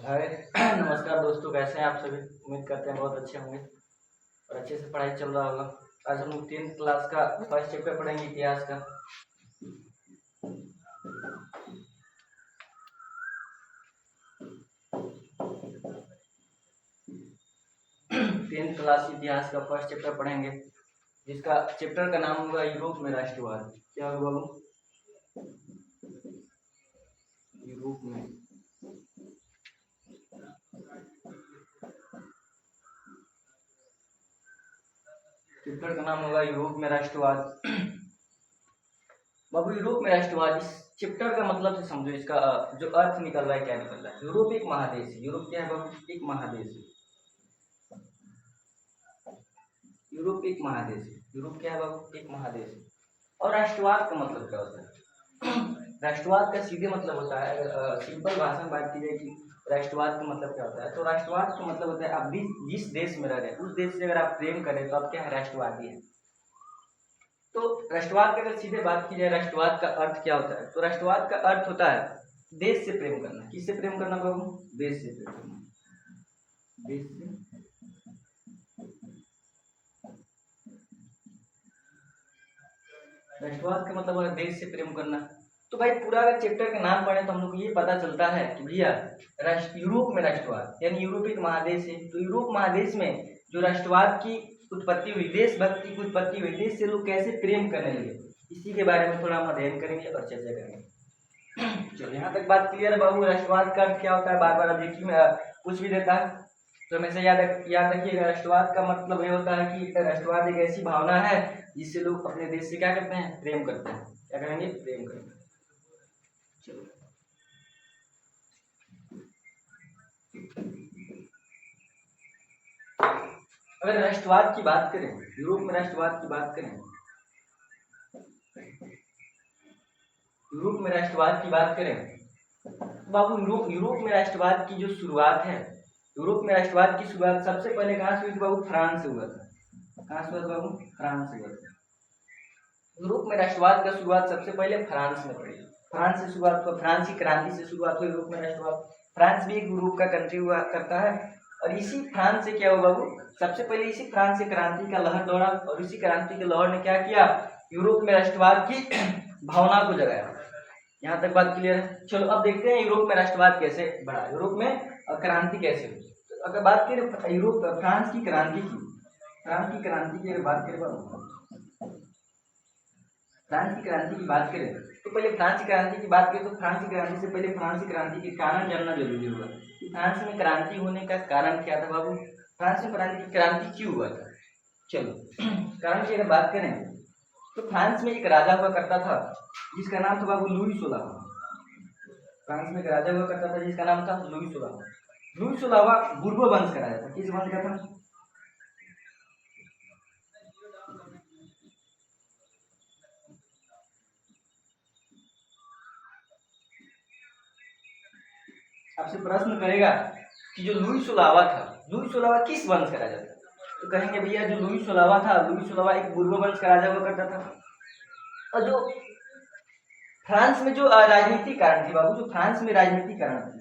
हाय नमस्कार दोस्तों, कैसे हैं आप सभी। उम्मीद करते हैं बहुत अच्छे होंगे और अच्छे से पढ़ाई चल रहा होगा। आज हम लोग 10th क्लास का फर्स्ट चैप्टर पढ़ेंगे, इतिहास का। टेंथ क्लास इतिहास का फर्स्ट चैप्टर पढ़ेंगे, जिसका चैप्टर का नाम होगा यूरोप में राष्ट्रवाद। क्या होगा बाबू? यूरोप में चैप्टर का नाम होगा यूरोप में राष्ट्रवाद। बाबू, यूरोप में राष्ट्रवाद, इस चैप्टर का मतलब से समझो, इसका जो अर्थ निकल रहा है, क्या निकल रहा है। यूरोप एक महादेश है। यूरोप क्या है बाबू? एक महादेश है। यूरोप एक महादेश है। यूरोप क्या है बाबू? एक महादेश है। और राष्ट्रवाद का मतलब क्या होता है? राष्ट्रवाद का सीधे मतलब होता है, अगर सिंपल भाषा में बात की जाए कि राष्ट्रवाद का मतलब क्या होता है, तो राष्ट्रवाद का मतलब होता है आप जिस देश में रह रहे हैं उस देश से अगर आप प्रेम करें तो आप क्या है? राष्ट्रवादी है। तो राष्ट्रवाद की अगर सीधे बात की जाए, राष्ट्रवाद का अर्थ क्या होता है, तो राष्ट्रवाद का अर्थ होता है देश से प्रेम करना। किससे प्रेम करना बाबू? देश से प्रेम करना। देश से राष्ट्रवाद का मतलब है देश से प्रेम करना। तो भाई पूरा अगर चैप्टर का नाम पढ़े तो हम लोग को ये पता चलता है कि भैया यूरोप में राष्ट्रवाद, यानी यूरोप एक महादेश है। तो यूरोप महादेश में जो राष्ट्रवाद की उत्पत्ति हुई, देशभक्ति की उत्पत्ति हुई, देश से लोग कैसे प्रेम करने लगे, इसी के बारे में थोड़ा हम अध्ययन करेंगे और चर्चा करेंगे। चलो, यहाँ तक बात क्लियर है बाबू। राष्ट्रवाद का अर्थ क्या होता है? बार बार अभी में कुछ भी देता है तो हमेशा याद रखिएगा। राष्ट्रवाद का मतलब ये होता है कि राष्ट्रवाद एक ऐसी भावना है जिससे लोग अपने देश से क्या करते हैं? प्रेम करते हैं। क्या करेंगे? प्रेम करेंगे। चलो, अगर राष्ट्रवाद की बात करें, यूरोप में राष्ट्रवाद की बात करें, यूरोप में राष्ट्रवाद की बात करें बाबू, यूरोप में राष्ट्रवाद की जो शुरुआत है, यूरोप में राष्ट्रवाद की शुरुआत सबसे पहले कहाँ से हुई थी बाबू? फ्रांस से हुआ था। कहाँ से हुआ था बाबू? फ्रांस से हुआ था। यूरोप में राष्ट्रवाद का शुरुआत सबसे पहले फ्रांस में पड़ी। फ्रांस से शुरुआत हुआ, फ्रांस की क्रांति से शुरुआत हुई यूरोप में राष्ट्रवाद। फ्रांस भी एक यूरोप का कंट्री हुआ करता है, और इसी फ्रांस से क्या हुआ बाबू? सबसे पहले इसी फ्रांस से क्रांति का लहर दौड़ा, और इसी क्रांति के लहर ने क्या किया? यूरोप में राष्ट्रवाद की भावना को जगाया। यहाँ तक बात क्लियर है। चलो, अब देखते हैं यूरोप में राष्ट्रवाद कैसे बढ़ा, यूरोप में क्रांति कैसे हुई। तो अगर बात करें यूरोप फ्रांस की क्रांति की, फ्रांस की क्रांति की अगर बात करें बाबू, फ्रांस की क्रांति की बात करें तो पहले फ्रांस की क्रांति की बात करें तो फ्रांस की क्रांति से पहले फ्रांस की क्रांति के कारण जानना जरूरी होगा कि फ्रांस में क्रांति होने का कारण क्या था बाबू? फ्रांस में क्रांति क्यों हुआ था? चलो, कारण की अगर बात करें तो फ्रांस में एक राजा हुआ करता था जिसका नाम था बाबू लुई 16। फ्रांस में एक राजा हुआ करता था जिसका नाम था लुई 16। लुई 16 बुर्बो वंश का राजा था। किस वंश का था? आपसे प्रश्न करेगा कि जो लुई 16 था, लुई 16 किस वंश का राजा था, तो कहेंगे भैया जो लुई 16 था, लुई 16 एक बुर्बो वंश का राजा हुआ करता था। और जो फ्रांस में जो राजनीतिक कारण थी बाबू, जो फ्रांस में राजनीतिक कारण थी,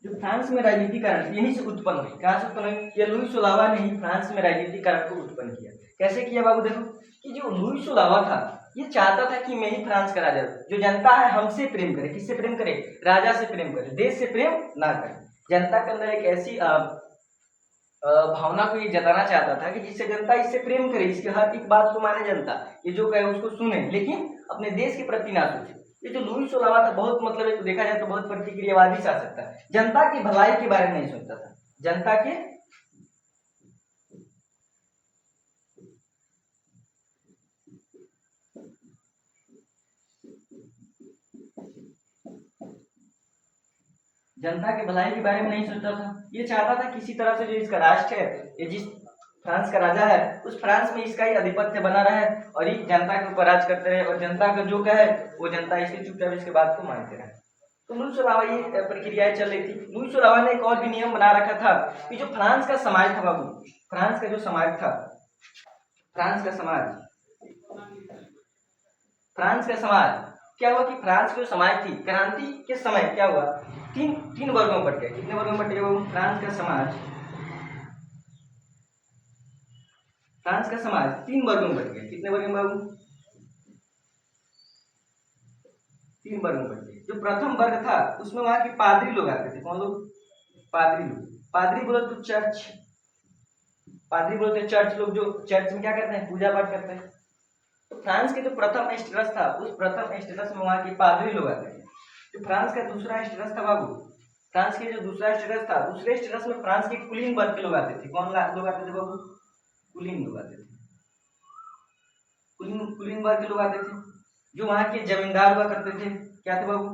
जो फ्रांस में राजनीतिक कारण यहीं से उत्पन्न हुई। कहां से उत्पन्न हुई? ये लुई 16 ने ही फ्रांस में राजनीतिक कारण को उत्पन्न किया। कैसे किया बाबू? देखो कि जो लुई 16 था ये चाहता था कि मैं ही फ्रांस का राजा, जो जनता है हमसे प्रेम करे। किससे प्रेम करे? राजा से प्रेम करे, देश से प्रेम ना करे। जनता के अंदर एक ऐसी भावना को ये जताना चाहता था कि जिससे जनता इससे प्रेम करे, इसके हर एक बात को माने, जनता ये जो कहे उसको सुने, लेकिन अपने देश के प्रति ना सोचे। ये जो लुई 16 था बहुत मतलब देखा जाए तो बहुत प्रतिक्रियावादी शासक था, जनता की भलाई के बारे में नहीं सोचता था। जनता के भलाई के बारे में नहीं सोचता था। ये चाहता था किसी तरह से जो इसका राष्ट्र है, ये जिस फ्रांस का राजा है, उस फ्रांस में इसका ही आधिपत्य बना रहे और ये जनता के ऊपर राज करते रहे, और जनता का जो कहे वो जनता इसके चुपचाप इसके बात को मानते रहे। तो लुई 16 ये प्रक्रियाएं चल रही थी। लुई 16 ने एक और भी नियम बना रखा था कि जो फ्रांस का समाज था बाबू, फ्रांस का जो समाज था, फ्रांस का समाज, फ्रांस का समाज क्या हुआ कि फ्रांस की जो समाज थी क्रांति के समय क्या हुआ, तीन तीन वर्गों में बट गया। कितने वर्गों में बट गया बाबू? फ्रांस का समाज तीन वर्गों में बट गया। कितने वर्गों में बाबू? तीन वर्गों में बट गया। जो प्रथम वर्ग था उसमें वहां के पादरी लोग आते थे। कौन लोग? पादरी लोग। पादरी बोले तो चर्च, पादरी बोलते चर्च लोग, जो चर्च में क्या करते हैं? पूजा पाठ करते हैं। तो फ्रांस के जो प्रथम स्टेटस था उस प्रथम स्टेटस में वहां के पादरी लोग आते थे। जो फ्रांस का दूसरा स्टेटस था बाबू, फ्रांस के जो दूसरा स्टेटस था, दूसरे स्टेटस में फ्रांस के कुलीन वर्ग के लोग आते थे। कौन लोग आते थे बाबू? कुलीन लोग आते थे। कुलीन वर्ग के लोग आते थे। जो वहां के जमींदार हुआ करते थे, क्या थे बाबू?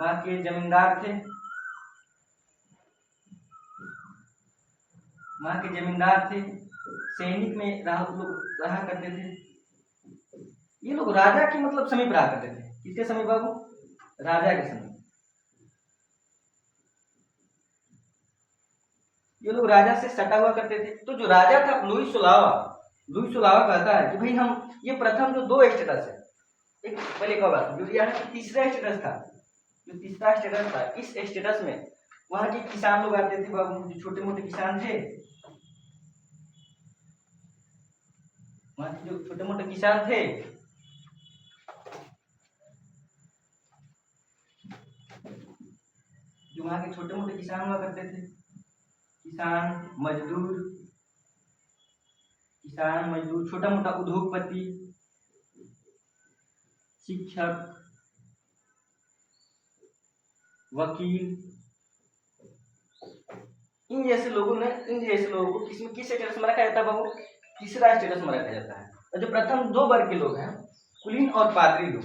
वहां के जमींदार थे, वहां के जमींदार थे, सैनिक में रहा करते थे। ये लोग राजा के मतलब समीप रहा करते थे। किसके समीप बाबू? राजा के समीप। ये लोग राजा से सटा हुआ करते थे। तो जो राजा था लुई सुलावा कहता है कि भाई हम ये प्रथम जो दो स्टेटस है, एक पहले का बात जो यहाँ तीसरा स्टेटस था, जो तीसरा स्टेटस था, इस स्टेटस में वहां के किसान लोग आते थे बाबू, जो छोटे मोटे किसान थे, वहां के जो छोटे मोटे किसान थे, जो वहां के छोटे मोटे किसान हुआ करते थे, किसान मजदूर, छोटा मोटा उद्योगपति, शिक्षक, वकील, इन जैसे लोगों को किस स्टेटस में रखा जाता है बाबू? तीसरा स्टेटस में रखा जाता है। और जो प्रथम दो वर्ग के लोग हैं, कुलीन और पादरी लोग,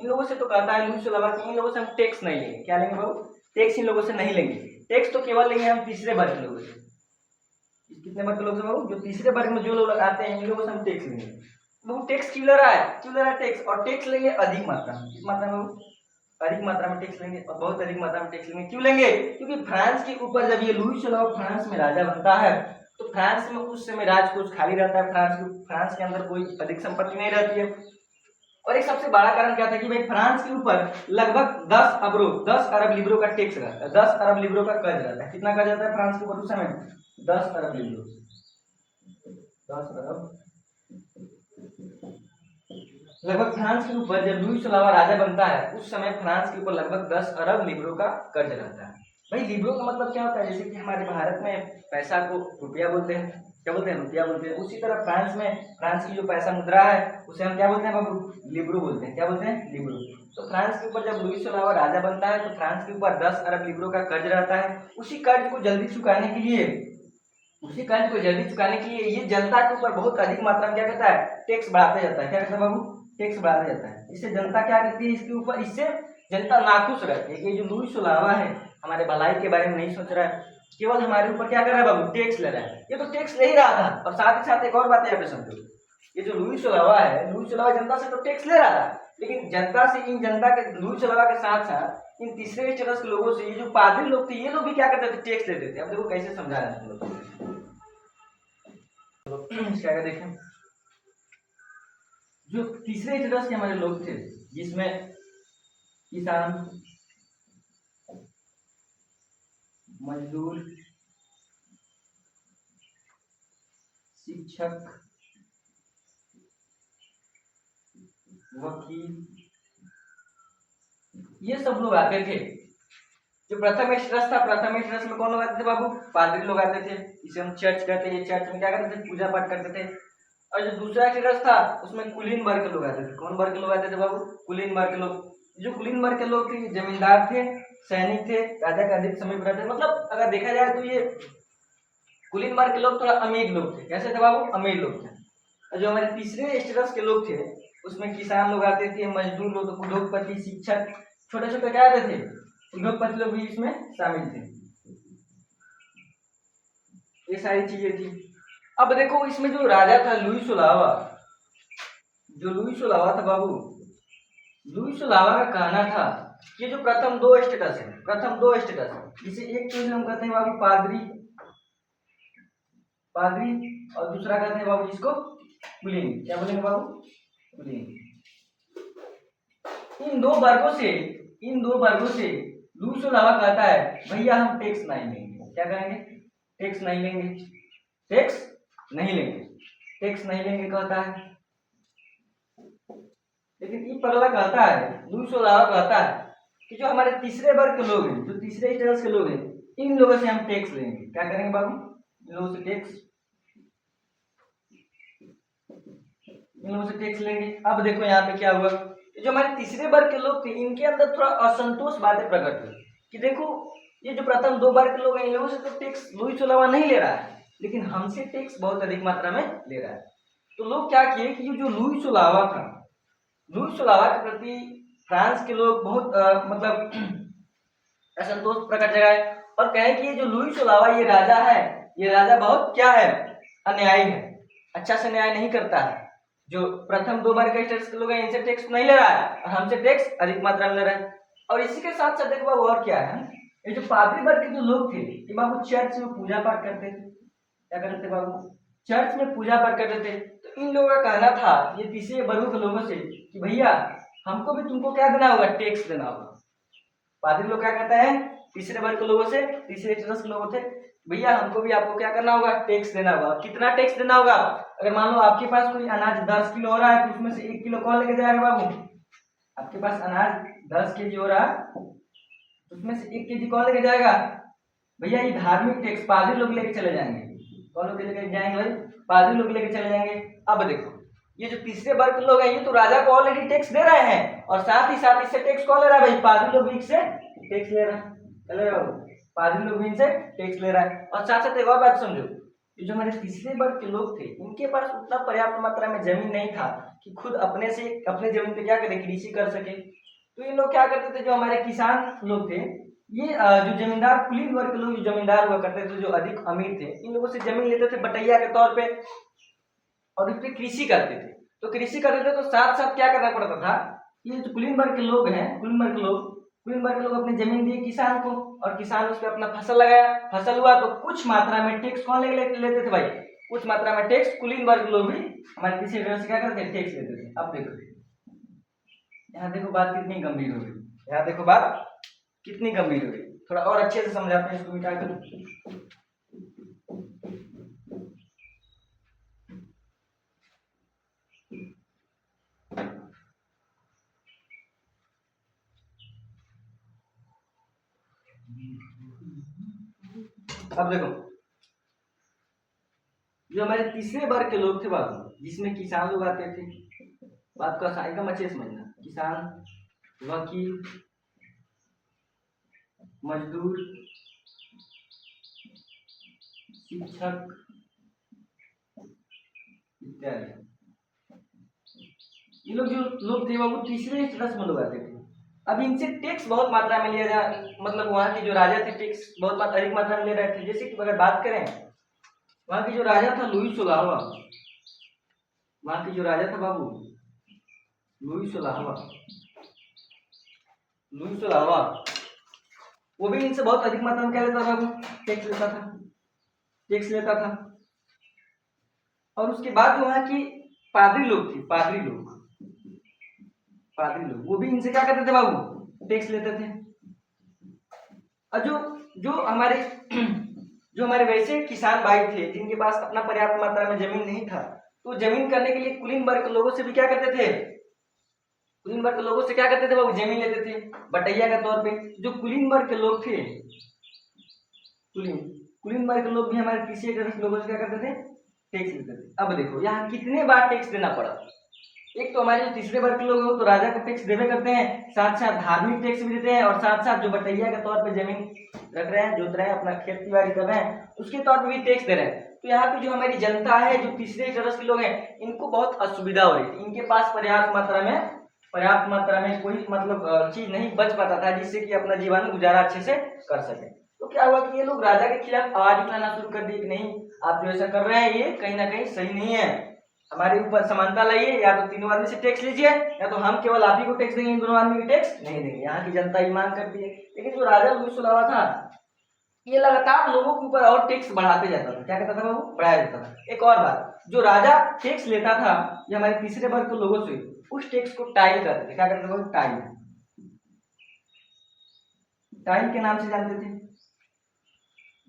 इन लोगों से तो कहता है लुई सुलावा कि इन लोगों से हम टैक्स नहीं लेंगे। क्या लेंगे बाबू? टैक्स इन लोगों से नहीं लेंगे। टैक्स तो केवल लेंगे हम तीसरे वर्ग के लोगों से। कितने वर्ग के लोग से बाबू? जो तीसरे वर्ग में जो लोग आते हैं इन लोगों से हम टैक्स लेंगे। बाबू टैक्स क्यों ले रहा है? टैक्स, और टैक्स लेंगे अधिक मात्रा में। किस मात्रा में बाबू? अधिक मात्रा में टैक्स लेंगे, और बहुत अधिक मात्रा में टैक्स लेंगे। क्यों लेंगे? क्योंकि फ्रांस के ऊपर जब ये लुई सुलावा फ्रांस में राजा बनता है तो फ्रांस में उस समय राजकोष खाली रहता है। फ्रांस के अंदर कोई अधिक संपत्ति नहीं रहती है। और एक सबसे बड़ा कारण क्या था कि भाई फ्रांस के ऊपर लगभग 10 अरब लिब्रो का टैक्स रहता है, 10 अरब लिब्रो का कर्ज रहता है। कितना कर्ज रहता है फ्रांस के ऊपर उस समय? 10 अरब लिब्रो, 10 अरब। लगभग फ्रांस के ऊपर जब लुई सुलावा राजा बनता है उस समय फ्रांस के ऊपर लगभग 10 अरब लिब्रो का कर्ज रहता है। भाई लिब्रो का मतलब क्या होता है? जैसे कि हमारे भारत में पैसा को रुपया बोलते हैं, क्या बोलते हैं? रुपया बोलते हैं। उसी तरह फ्रांस की जो पैसा मुद्रा है उसे हम क्या बोलते हैं बाबू? लिब्रो बोलते हैं। क्या बोलते हैं? लिब्रो। तो फ्रांस के ऊपर जब लुई सुलावा राजा बनता है तो फ्रांस के ऊपर 10 अरब लिब्रो का कर्ज रहता है। उसी कर्ज को जल्दी चुकाने के लिए ये जनता के ऊपर बहुत अधिक मात्रा में क्या करता है? टैक्स बढ़ाता जाता है। क्या करता है बाबू? टैक्स बढ़ाता जाता है। इससे जनता क्या करती है? इसके ऊपर, इससे जनता नाखुश रहती है कि जो लुई सुलावा है हमारे भलाई के बारे में नहीं सोच रहा है, केवल हमारे ऊपर क्या कर रहा है बाबू? टैक्स ले रहा है। ये तो टैक्स ले ही रहा था, और साथ ही साथ एक और बात यहाँ पे समझो, ये जो लुई सुलावा है, लुई सुलावा जनता से तो टैक्स ले रहा था, लेकिन जनता के लुई सुलावा के साथ साथ इन तीसरे स्टेटस के लोगों से, ये जो पादरी लोग थे, ये लोग भी क्या करते थे? टैक्स लेते थे। अब देखो कैसे समझा रहे हैं लोग। क्या देखें, जो तीसरे स्टेटस के हमारे लोग थे जिसमें किसान, मजदूर, शिक्षक, वकील, ये सब लोग आते थे। जो प्रथम स्टेटस था, प्रथम स्टेटस में कौन लोग आते थे बाबू? पादरी लोग आते थे, इसे हम चर्च कहते हैं। चर्च में क्या करते थे? पूजा पाठ करते थे। और जो दूसरा स्टेटस था उसमें कुलीन वर्ग के लोग आते थे। कौन वर्ग के लोग आते थे बाबू? कुलीन वर्ग के लोग। जो कुलीन वर्ग के लोग थे, जमींदार थे, सैनिक थे, राजा के अधिक समीप रहते थे। मतलब अगर देखा जाए तो ये कुलीन वर्ग के लोग थोड़ा अमीर लोग थे। कैसे थे बाबू? अमीर लोग थे। और जो हमारे तीसरे स्टेटस के लोग थे उसमें किसान लोग आते थे, मजदूर लोग, उद्योगपति, शिक्षक, छोटे छोटे क्या आते थे? उद्योगपति लोग भी इसमें शामिल थे। ये सारी चीजें थी। अब देखो इसमें जो राजा था लुई सुलावा था बाबू, लुई सुलावा का कहना था कि जो प्रथम दो स्टेटस है, जिसे एक तो हम कहते हैं बाबू पादरी, और दूसरा कहते हैं बाबू जिसको कुलीन। क्या बोलेंगे बाबू? कुलीन। इन दो वर्गों से लुई सोलावा कहता है भैया हम टैक्स नहीं लेंगे। क्या करेंगे? टैक्स नहीं लेंगे, टैक्स नहीं लेंगे, टैक्स नहीं लेंगे कहता है। लेकिन ये पगला कहता है, लुई सोलावा कहता है कि जो हमारे तीसरे वर्ग के लोग हैं, जो तीसरे स्टेटस के लोग हैं, इन लोगों से हम टैक्स लेंगे। क्या करेंगे बाबू? इन लोगों से टैक्स, इन लोगों से टैक्स लेंगे। अब देखो यहाँ पे क्या हुआ, जो हमारे तीसरे वर्ग के लोग थे इनके अंदर थोड़ा असंतोष बातें प्रकट हुई कि देखो ये जो प्रथम दो वर्ग के लोग हैं इन लोगों से तो टैक्स लुई सोलावा नहीं ले रहा है, लेकिन हमसे टैक्स बहुत अधिक मात्रा में ले रहा है। तो लोग क्या किए कि ये जो लुई सोलावा था, लुई सोलावा के प्रति फ्रांस के लोग बहुत मतलब असंतोष प्रकट जगाए और कहे कि ये जो लुई सोलावा ये राजा है, ये राजा बहुत क्या है, अन्यायी है, अच्छा से न्याय नहीं करता है। जो प्रथम दो वर्ग के लोग हैं इनसे टैक्स नहीं ले रहा है और हमसे टैक्स अधिक मात्रा में ले रहा है। और इसी के साथ साथ देखो बाबू और क्या है, ये जो पादरी वर्ग के जो लोग थे ये बाबू चर्च में पूजा पाठ करते थे। क्या करते थे बाबू? चर्च में पूजा पाठ करते थे। तो इन लोगों का कहना था ये तीसरे वर्गों के लोगों से कि भैया हमको भी तुमको क्या देना होगा? टैक्स देना होगा। पादरी लोग क्या कहते हैं तीसरे वर्ग के लोगों से, तीसरे स्टेटस के लोगों थे, भैया हमको भी आपको क्या करना होगा? टैक्स देना होगा। कितना टैक्स देना होगा? अगर मान लो आपके पास कोई अनाज 10 किलो हो रहा है तो उसमें से 1 किलो कौन लेके जाएगा बाबू? आपके पास अनाज 10 केजी हो रहा है उसमें से 1 केजी कौन लेके जाएगा? भैया ये धार्मिक टैक्स पादरी लोग लेके चले जाएंगे। कौन लोग लेके जाएंगे भाई? पादरी लोग लेके चले जाएंगे। अब देखो ये जो तीसरे वर्ग के लोग हैं ये तो राजा को ऑलरेडी टैक्स दे रहे हैं और साथ ही साथ इससे टैक्स कौन ले रहा है भाई? पादरी लोग भी इससे टैक्स ले रहा है। चले बाबू, पादरी लोग भी इनसे टैक्स ले रहा है। और साथ साथ एक और बात समझो, ये जो हमारे तीसरे वर्ग के लोग थे इनके पास उतना पर्याप्त मात्रा में जमीन नहीं था कि खुद अपने से अपने जमीन पे क्या करे? कृषि कर सके। तो ये लोग क्या करते थे, जो हमारे किसान लोग थे ये जो जमींदार कुलीन वर्ग के लोग जो जमींदार हुआ करते थे, जो अधिक अमीर थे, इन लोगों से जमीन लेते थे बटैया के तौर पे और उस पर कृषि करते थे। तो कृषि करते थे तो साथ साथ क्या करना पड़ता था, ये जो कुलीन वर्ग के लोग हैं, कुलीन वर्ग के लोग अपनी जमीन दिए किसान को और किसान उस पर अपना फसल लगाया, फसल हुआ तो कुछ मात्रा में टैक्स कौन लेते थे भाई? कुछ मात्रा में टैक्स कुलीन वर्ग के लोग भी हमारे किसी से क्या करते थे? टैक्स लेते थे। अब देखो यहाँ देखो बात कितनी गंभीर हो गई, यहाँ देखो बात कितनी गंभीर हो गई। थोड़ा और अच्छे से समझाते हैं इसको मिटा कर। अब देखो जो हमारे तीसरे वर्ग के लोग थे बाबू, जिसमें किसान लोग आते थे, बात का एकदम अच्छे से समझना, किसान, वकील, मजदूर, शिक्षक इत्यादि, ये लोग जो लोग थे बाबू तीसरे स्टेटस में लोग आते थे। अब इनसे टैक्स बहुत मात्रा में लिया जा, मतलब वहाँ के जो राजा थे टैक्स बहुत अधिक मात्रा में ले रहे थे। जैसे कि अगर बात करें वहाँ के जो राजा था लुई सोलावा, वहाँ के जो राजा था बाबू लुई सोलावा, लुई सोलावा वो भी इनसे बहुत अधिक मात्रा में क्या लेता था बाबू? टैक्स लेता था, टैक्स लेता था। और उसके बाद वहाँ की पादरी लोग थे, पादरी लोग वो भी इनसे क्या करते थे बाबू? टैक्स लेते थे। और जो हमारे वैसे किसान भाई थे जिनके पास अपना पर्याप्त मात्रा में जमीन नहीं था, तो जमीन करने के लिए कुलीन वर्ग के लोगों से भी क्या करते थे? कुलीन वर्ग के लोगों से क्या करते थे बाबू? जमीन लेते थे बटैया के तौर पे। जो कुलीन वर्ग के लोग थे, कुलीन वर्ग के लोग भी हमारे तीसरे के लोगों से क्या करते थे? टैक्स लेते थे। अब देखो यहाँ कितने बार टैक्स देना पड़ा। एक तो हमारे जो तीसरे वर्ग के लोग हो तो राजा को टैक्स देवे करते हैं, साथ साथ धार्मिक टैक्स भी देते हैं और साथ साथ जो बटैया के तौर पे जमीन रख रहे हैं, जोत रहे हैं, अपना खेती बाड़ी कर रहे हैं, उसके तौर पे भी टैक्स दे रहे हैं। तो यहाँ पे जो हमारी जनता है, जो तीसरे स्टेटस के लोग हैं, इनको बहुत असुविधा हो रही थी। इनके पास पर्याप्त मात्रा में कोई मतलब चीज नहीं बच पाता था जिससे कि अपना जीवन गुजारा अच्छे से कर सके। तो क्या हुआ कि ये लोग राजा के खिलाफ आवाज उठाना शुरू कर दी कि नहीं, आप जो ऐसा कर रहे हैं ये कहीं ना कहीं सही नहीं है, हमारे ऊपर समानता लाइए, या तो तीनों आदमी से टैक्स लीजिए या तो हम केवल आप ही को टैक्स देंगे, इन दोनों आदमी को टैक्स नहीं देंगे। यहाँ की जनता ही मांग करती है। लेकिन जो राजा लुई सोलावा था ये लगातार लोगों के ऊपर और टैक्स बढ़ाते जाता था। क्या कहता था बाबू? बढ़ाया जाता था। एक और बात, जो राजा टैक्स लेता था, ये हमारे तीसरे वर्ग के लोगों से, उस टैक्स को टाइल करते थे। क्या करते थे? टाइल। टाइल के नाम से जानते थे।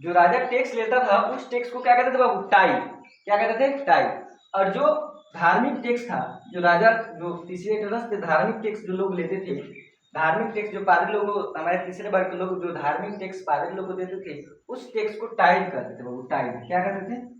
जो राजा टैक्स लेता था उस टैक्स को क्या कहते थे बाबू? टाइल। क्या कहते थे? टाइल। और जो धार्मिक टैक्स था, जो राजा, जो तीसरे तरह से धार्मिक टैक्स जो लोग लेते थे, धार्मिक टैक्स जो पादरी लोग, हमारे तीसरे वर्ग के लोग जो धार्मिक टैक्स पादरी लोग को देते थे, उस टैक्स को टाइल कहते थे बाबू। टाइल क्या कहते थे?